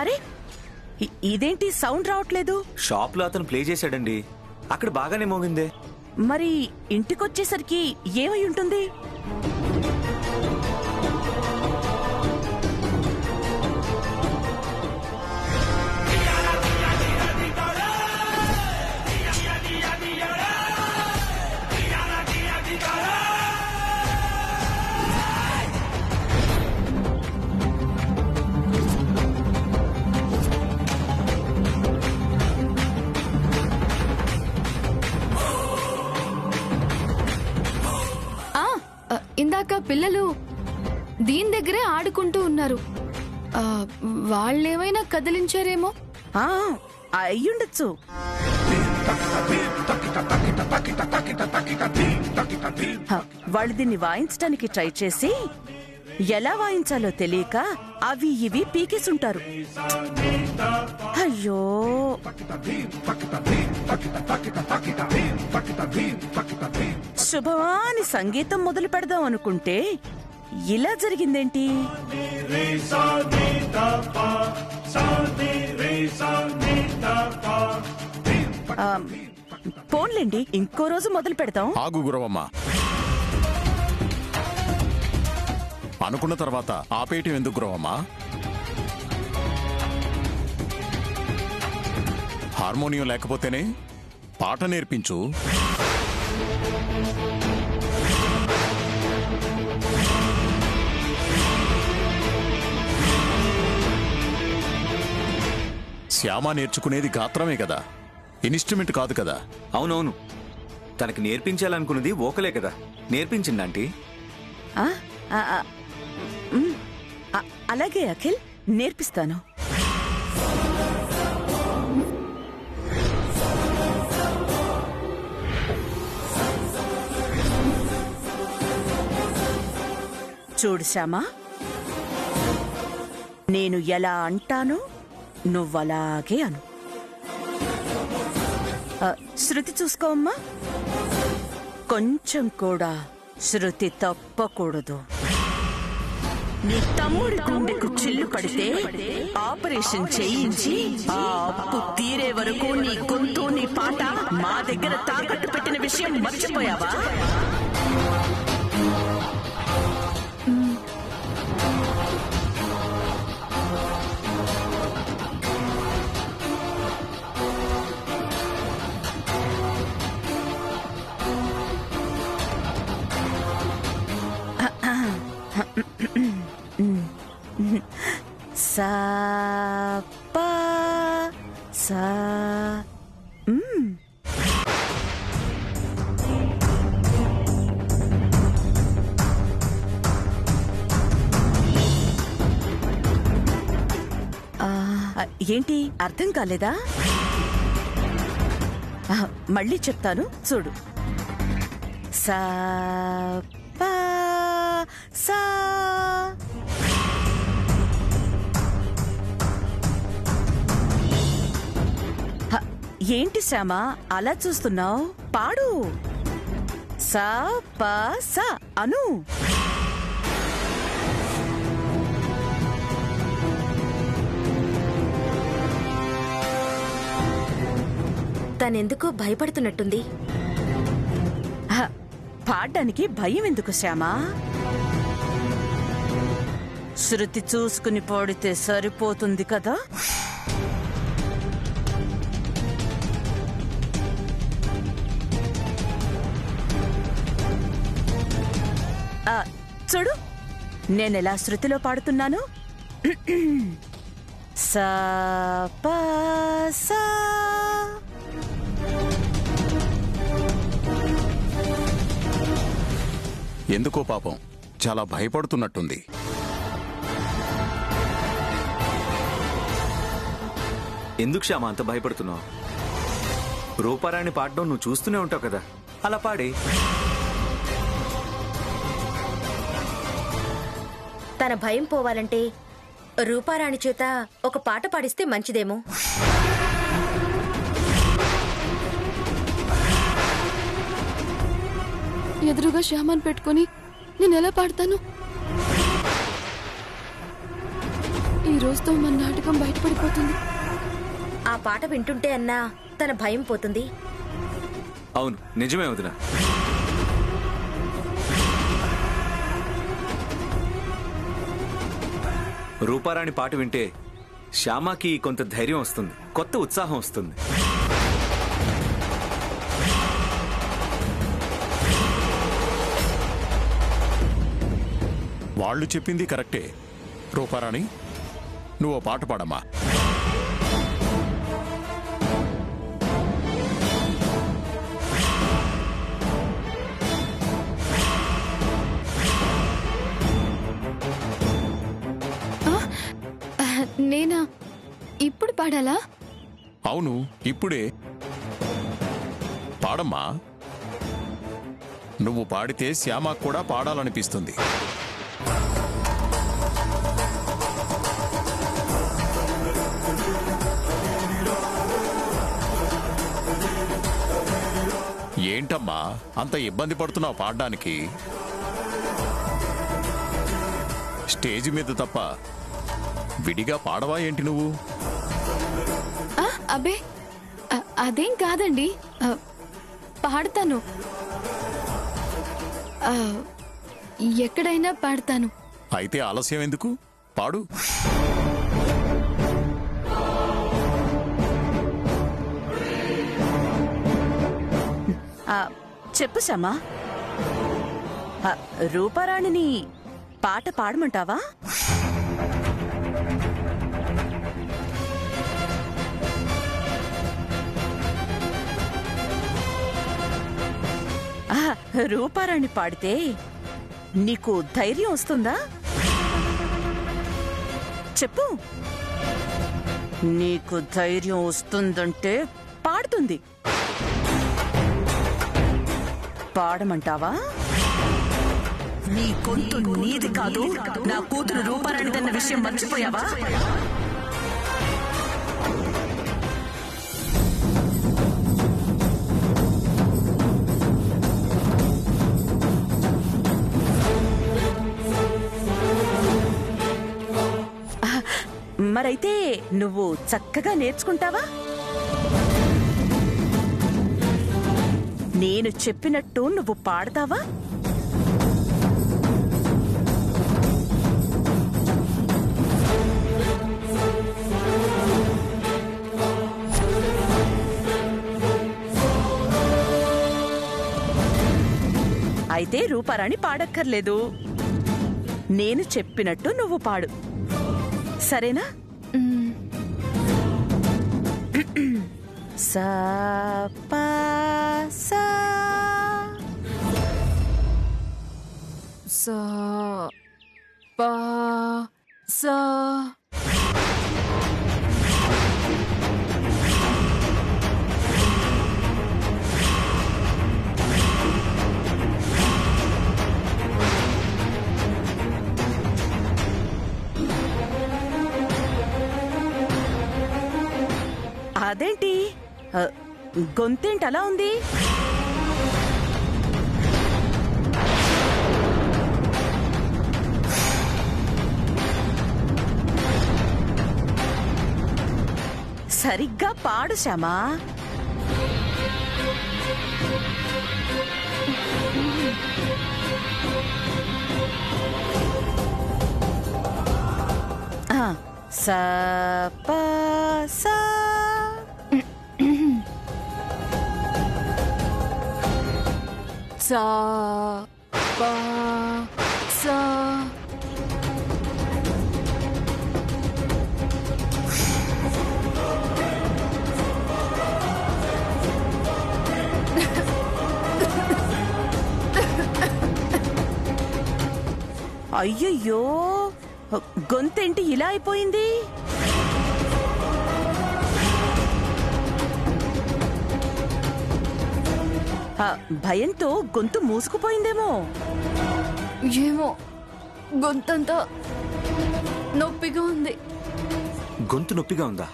అరే ఇదేంటి సౌండ్ రావట్లేదు? షాప్ లో అతను ప్లే చేశాడండి, అక్కడ బాగానే మోగిందే. మరి ఇంటికొచ్చేసరికి ఏమై ఉంటుంది? ఇందాక పిల్లలు దీని దగ్గరే ఆడుకుంటూ ఉన్నారు. వాళ్ళేమైనా కదిలించారేమో. అయ్యుండొచ్చు. వాళ్ళు దీన్ని వాయించడానికి ట్రై చేసి ఎలా వాయించాలో తెలియక అవి ఇవి పీకేసుంటారు. అయ్యో, శుభవాని సంగీతం మొదలు పెడదాం అనుకుంటే ఇలా జరిగిందేంటి? పోన్లేండి, ఇంకో రోజు మొదలు పెడతాం. ఆగు గురవమ్మ, అనుకున్న తర్వాత ఆపేయటం ఎందుకు గురవమ్మా? హార్మోనియం లేకపోతేనే పాట నేర్పించు. శ్యామ నేర్చుకునేది గాత్రమే కదా, ఇన్స్ట్రుమెంట్ కాదు కదా. అవునవును, తనకి నేర్పించాలనుకున్నది వోకలే కదా, నేర్పించింది ఆంటీ. అలాగే అఖిల్, నేర్పిస్తాను. చూడు శ్యామా, నేను ఎలా అంటాను నువ్వలాగే అను. శృతి చూసుకోమ్మా, కొంచెం కూడా శృతి తప్పకూడదు. నీ తమ్ముడి గుండెకు చిల్లు పడితే ఆపరేషన్ చేయించి ఆ అప్పు తీరే వరకు నీ గొంతు నీ పాట మా దగ్గర తాకట్టు పెట్టిన విషయం మర్చిపోయావా? సా పా సా. ఏంటి అర్థం కాలేదా? మళ్ళీ చెప్తాను చూడు. సా పా సా. ఏంటి శ్యామా అలా చూస్తున్నావు? పాడు. సా పా సా అను. తనెందుకో భయపడుతున్నట్టుంది. పాడ్డానికి భయం ఎందుకు శ్యామా? శృతి చూసుకుని పాడితే సరిపోతుంది కదా. చూడు, నేనెలా శృతిలో పాడుతున్నాను. సా పా సా. ఎందుకో పాపం చాలా భయపడుతున్నట్టుంది. ఎందుకు శ్యామ అంత భయపడుతున్నావు? రూపారాణి పాడడం నువ్వు చూస్తూనే ఉంటావు కదా, అలా పాడే. తన భయం పోవాలంటే రూపారాణి చేత ఒక పాట పాడిస్తే మంచిదేమో. ఎదురుగా శ్యామని పెట్టుకుని నేనెలా పాడతాను? ఈ రోజుతో మన నాటకం బయటపడిపోతుంది. ఆ పాట వింటుంటే అన్నా తన భయం పోతుంది. అవును, నిజమే వదిన. రూపారాణి పాట వింటే శ్యామకి కొంత ధైర్యం వస్తుంది, కొత్త ఉత్సాహం వస్తుంది. వాళ్ళు చెప్పింది కరెక్టే. రూపారాణి, నువ్వు ఓ పాట పాడమ్మా. నేనా? ఇప్పుడు పాడాలా? అవును, ఇప్పుడే పాడమ్మా. నువ్వు పాడితే శ్యామకు కూడా పాడాలనిపిస్తుంది. ఏంటమ్మా అంత ఇబ్బంది పడుతున్నావు పాడడానికి? స్టేజ్ మీద తప్ప విడిగా పాడవా ఏంటి నువ్వు? అబ్బే, అదేం కాదండి. పాడతాను, ఎక్కడైనా పాడతాను. అయితే ఆలస్యం ఎందుకు? పాడు. చెప్పు శ్యామా, రూపారాణిని పాట పాడమంటావా? రూపారాణి పాడితే నీకు ధైర్యం వస్తుందా? చెప్పు. నీకు ధైర్యం వస్తుందంటే పాడుతుంది. పాడమంటావా? నీ గొంతు నీది కాదు, నా కూతురు రూపారాణిదన్న విషయం మర్చిపోయావా? మరైతే నువ్వు చక్కగా నేర్చుకుంటావా? నేను చెప్పినట్టు నువ్వు పాడతావా? అయితే రూపారాణి పాడక్కర్లేదు. నేను చెప్పినట్టు నువ్వు పాడు, సరేనా? సా పా సా సా పా సా. అదేంటి గొంతేంటి అలా ఉంది? సరిగ్గా పాడు శ్యామా. సా పా సా. సా పా సా. అయ్యయ్యో, గొంతేంటి ఇలా అయిపోయింది? భయంతో గొంతు మూసుకుపోయిందేమో. ఏమో, గొంతంతా నొప్పిగా ఉంది. గొంతు నొప్పిగా ఉందా?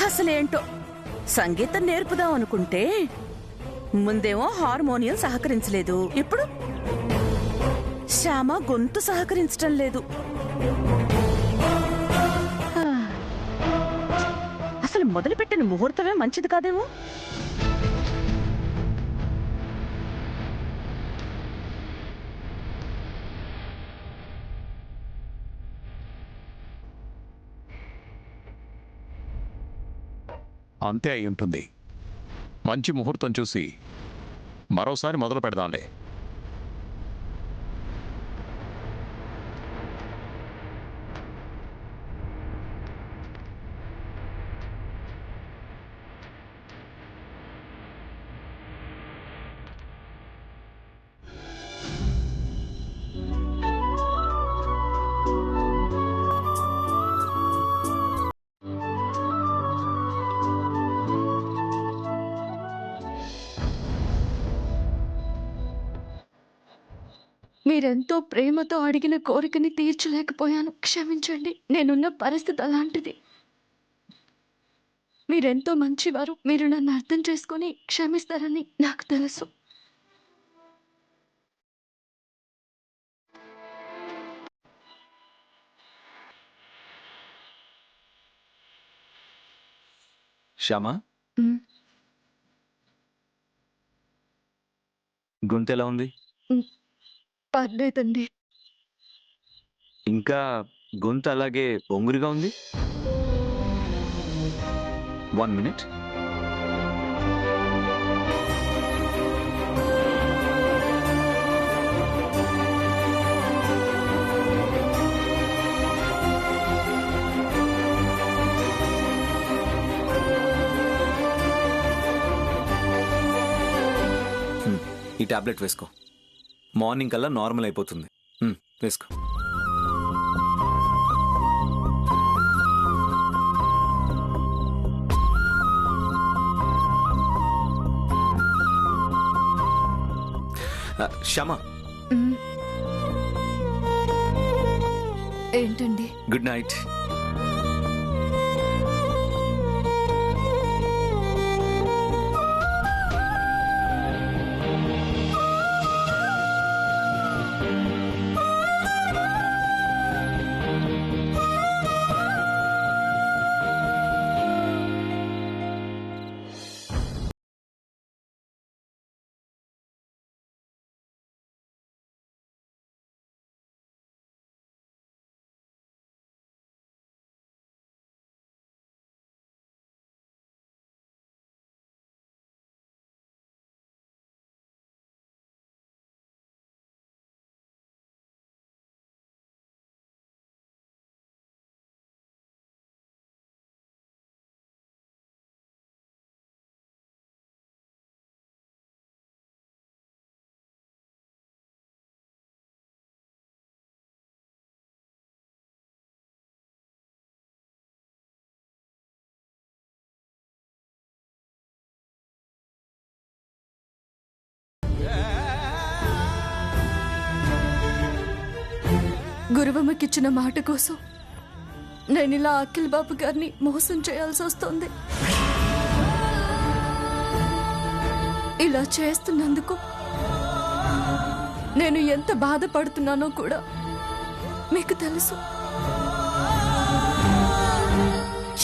అసలేంటో సంగీతం నేర్పుదాం అనుకుంటే ముందేమో హార్మోనియం సహకరించలేదు, ఇప్పుడు శ్యామ గొంతు సహకరించటం లేదు. అసలు మొదలుపెట్టిన ముహూర్తమే మంచిది కాదేమో. అంతే అయి ఉంటుంది. మంచి ముహూర్తం చూసి మరోసారి మొదలు పెడదాంలే. మీరెంతో ప్రేమతో అడిగిన కోరికని తీర్చలేకపోయాను, క్షమించండి. నేనున్న పరిస్థితి అలాంటిది. మీరెంతో మంచివారు, మీరు నన్ను అర్థం చేసుకొని క్షమిస్తారని నాకు తెలుసు. శ్యామా, ఉమ్, గొంతు ఎలా ఉంది? పర్లేదండి. ఇంకా గొంతు అలాగే బొంగురుగా ఉంది. 1 minute. ఈ టాబ్లెట్ వేసుకో, మార్నింగ్ కల్లా నార్మల్ అయిపోతుంది. వేసుకో. శ్యామా, ఉమ్. ఏంటండి? Good night. గురువమ్మకిచ్చిన మాట కోసం నేను ఇలా అఖిల్ బాబు గారిని మోసం చేయాల్సి వస్తుంది. ఇలా చేస్తున్నందుకు నేను ఎంత బాధపడుతున్నానో కూడా మీకు తెలుసు.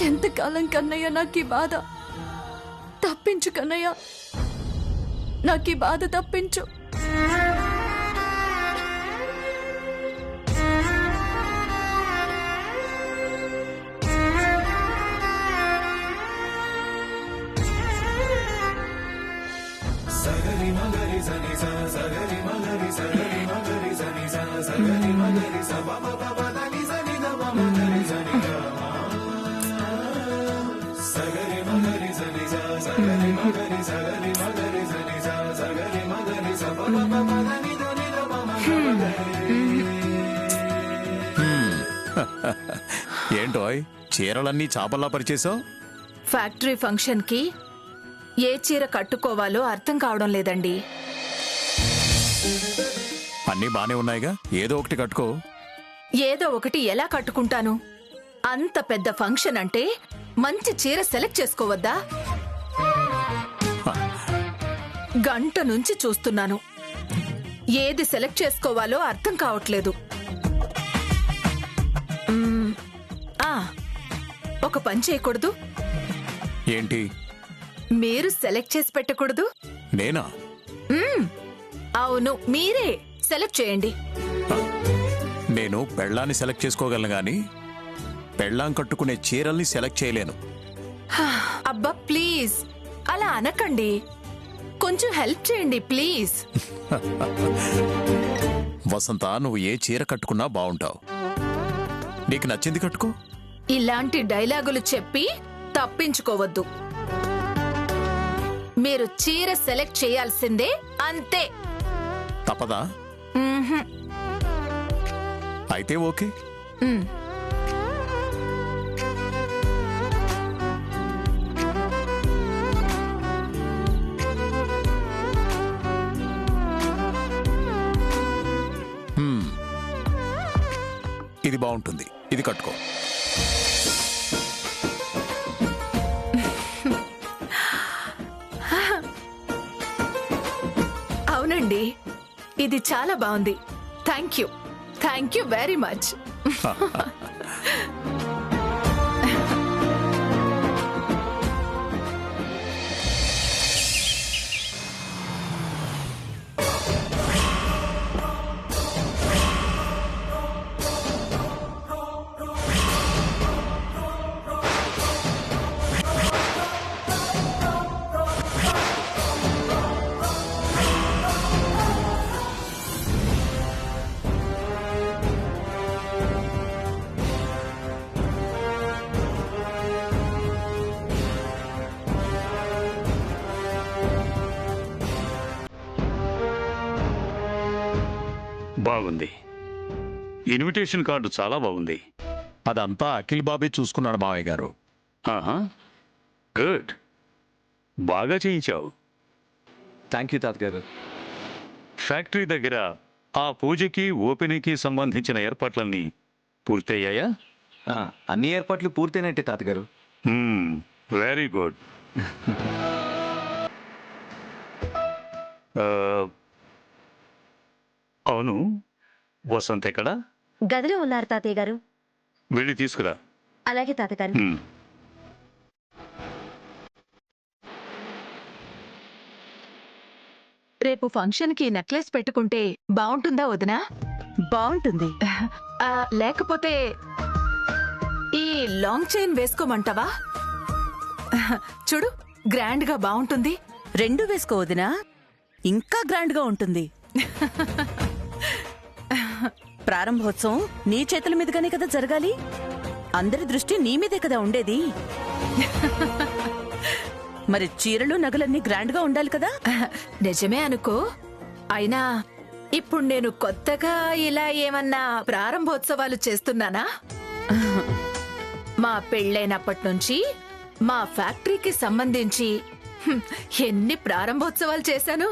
ఎంతకాలం కన్నయ్య నాకు ఈ బాధ తప్పించు, కన్నయ్య నాకు ఈ బాధ తప్పించు. ఏంటోయ్ చీరలన్నీ చాపల్లా పరిచేసావు? ఫ్యాక్టరీ ఫంక్షన్ కి ఏ చీర కట్టుకోవాలో అర్థం కావడం లేదండి. అన్నీ బానే ఉన్నాయిగా, ఏదో ఒకటి కట్టుకో. ఏదో ఒకటి ఎలా కట్టుకుంటాను? అంత పెద్ద ఫంక్షన్ అంటే మంచి చీర సెలెక్ట్ చేసుకోవద్దా? గంట నుంచి చూస్తున్నాను. ఏది సెలెక్ట్ చేసుకోవాలో అర్థం కావట్లేదు. ఒక పని చేయకూడదు? ఏంటి? మీరు సెలెక్ట్ చేసి పెట్టకూడదు? నేనా? అవును, మీరే సెలెక్ట్ చేయండి. నేను పెళ్ళాన్ని సెలెక్ట్ చేసుకోగలను గాని పెళ్ళాం కట్టుకునే చీరల్ని సెలెక్ట్ చేయలేను. అబ్బా ప్లీజ్ అలా అనకండి. కొంచెం హెల్ప్ చేయండి ప్లీజ్. వసంత, నువ్వు ఏ చీర కట్టుకున్నా బాగుంటావు. నీకు నచ్చింది కట్టుకో. ఇలాంటి డైలాగులు చెప్పి తప్పించుకోవద్దు. మీరు చీర సెలెక్ట్ చేయాల్సిందే, అంతే. తప్పదా? అయితే ఓకే. ఇది బాగుంటుంది, ఇది కట్టుకో. అవునండి, ఇది చాలా బాగుంది. Thank you very much. బాగుంది. ఇన్విటేషన్ కార్డు చాలా బాగుంది. అదంతా అఖిల్ బాబే చూసుకున్నాడు మావయ్య గారు. ఆహా, గుడ్. బాగా చేయించావు. థ్యాంక్ యూ తాతగారు. ఫ్యాక్టరీ దగ్గర ఆ పూజకి ఓపెనింగ్కి సంబంధించిన ఏర్పాట్లన్నీ పూర్తయ్యాయా? అన్ని ఏర్పాట్లు పూర్తయినట్టే తాతగారు. Very good. అవును, వసంత్ ఎక్కడా? గదిలో ఉన్నారు తాతయ్య గారు. వెళ్ళి తీసుకురా. అలాగే తాతగారు. రేపు ఫంక్షన్ కి నెక్లెస్ పెట్టుకుంటే బాగుంటుందా వదినా? బాగుంటుంది. లేకపోతే ఈ లాంగ్ చైన్ వేసుకోమంటావా? చూడు, గ్రాండ్ గా బాగుంటుంది. రెండు వేసుకోవదినా, ఇంకా గ్రాండ్ గా ఉంటుంది. ప్రారంభోత్సవం నీ చేతుల మీదుగానే కదా జరగాలి. అందరి దృష్టి నీ మీదే కదా ఉండేది. మరి చీరలు నగలన్నీ గ్రాండ్ గా ఉండాలి కదా. నిజమే అనుకో. అయినా ఇప్పుడు నేను కొత్తగా ఇలా ఏమన్నా ప్రారంభోత్సవాలు చేస్తున్నానా? మా పెళ్ళైనప్పటి నుంచి మా ఫ్యాక్టరీకి సంబంధించి ఎన్ని ప్రారంభోత్సవాలు చేశాను.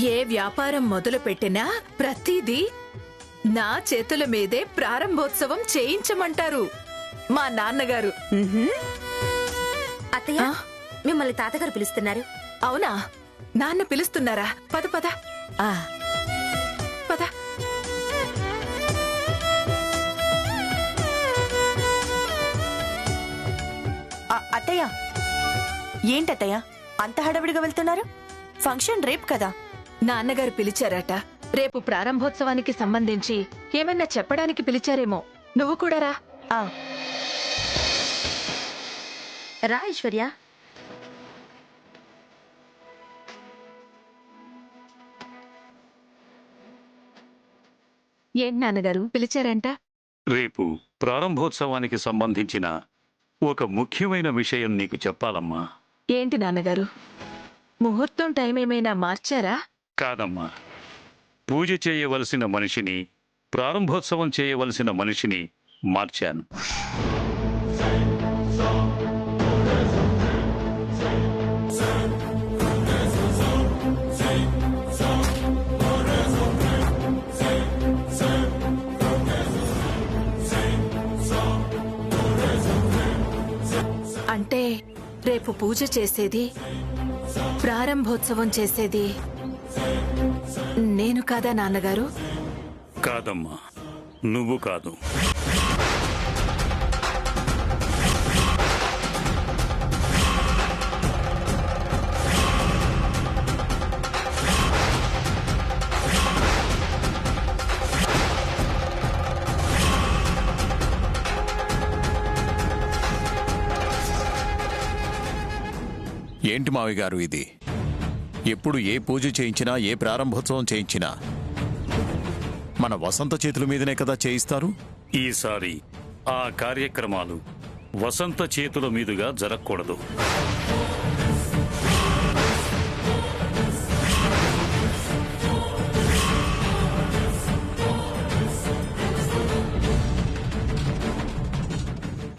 ఏ వ్యాపారం మొదలు పెట్టినా ప్రతిదీ నా చేతుల మీదే ప్రారంభోత్సవం చేయించమంటారు మా నాన్నగారు. అత్తయ్య, మిమ్మల్ని తాతగారు పిలుస్తున్నారు. అవునా? నాన్న పిలుస్తున్నారా? పద పద పద. అత్తయ్య, ఏంటత్తయ్య అంత హడావిడిగా వెళ్తున్నారు? ఫంక్షన్ రేపు కదా. నాన్నగారు పిలిచారట. రేపు ప్రారంభోత్సవానికి సంబంధించి ఏమన్నా చెప్పడానికి పిలిచారేమో. నువ్వు కూడా రా. రా ఐశ్వర్య. ఏంటి నాన్నగారు పిలిచారంట? రేపు ప్రారంభోత్సవానికి సంబంధించిన ఒక ముఖ్యమైన విషయం నీకు చెప్పాలమ్మా. ఏంటి నాన్నగారు, ముహూర్తం టైం ఏమైనా మార్చారా? కాదమ్మా, పూజ చేయవలసిన మనిషిని, ప్రారంభోత్సవం చేయవలసిన మనిషిని మార్చాను. అంటే రేపు పూజ చేసేది, ప్రారంభోత్సవం చేసేది నేను కాదా నాన్నగారు? కాదమ్మా, నువ్వు కాదు. ఏంటి మావి గారు ఇది? ఎప్పుడు ఏ పూజ చేయించినా, ఏ ప్రారంభోత్సవం చేయించినా మన వసంత చేతుల మీదనే కదా చేయిస్తారు. ఈసారి ఆ కార్యక్రమాలు వసంత చేతుల మీదుగా జరగకూడదు.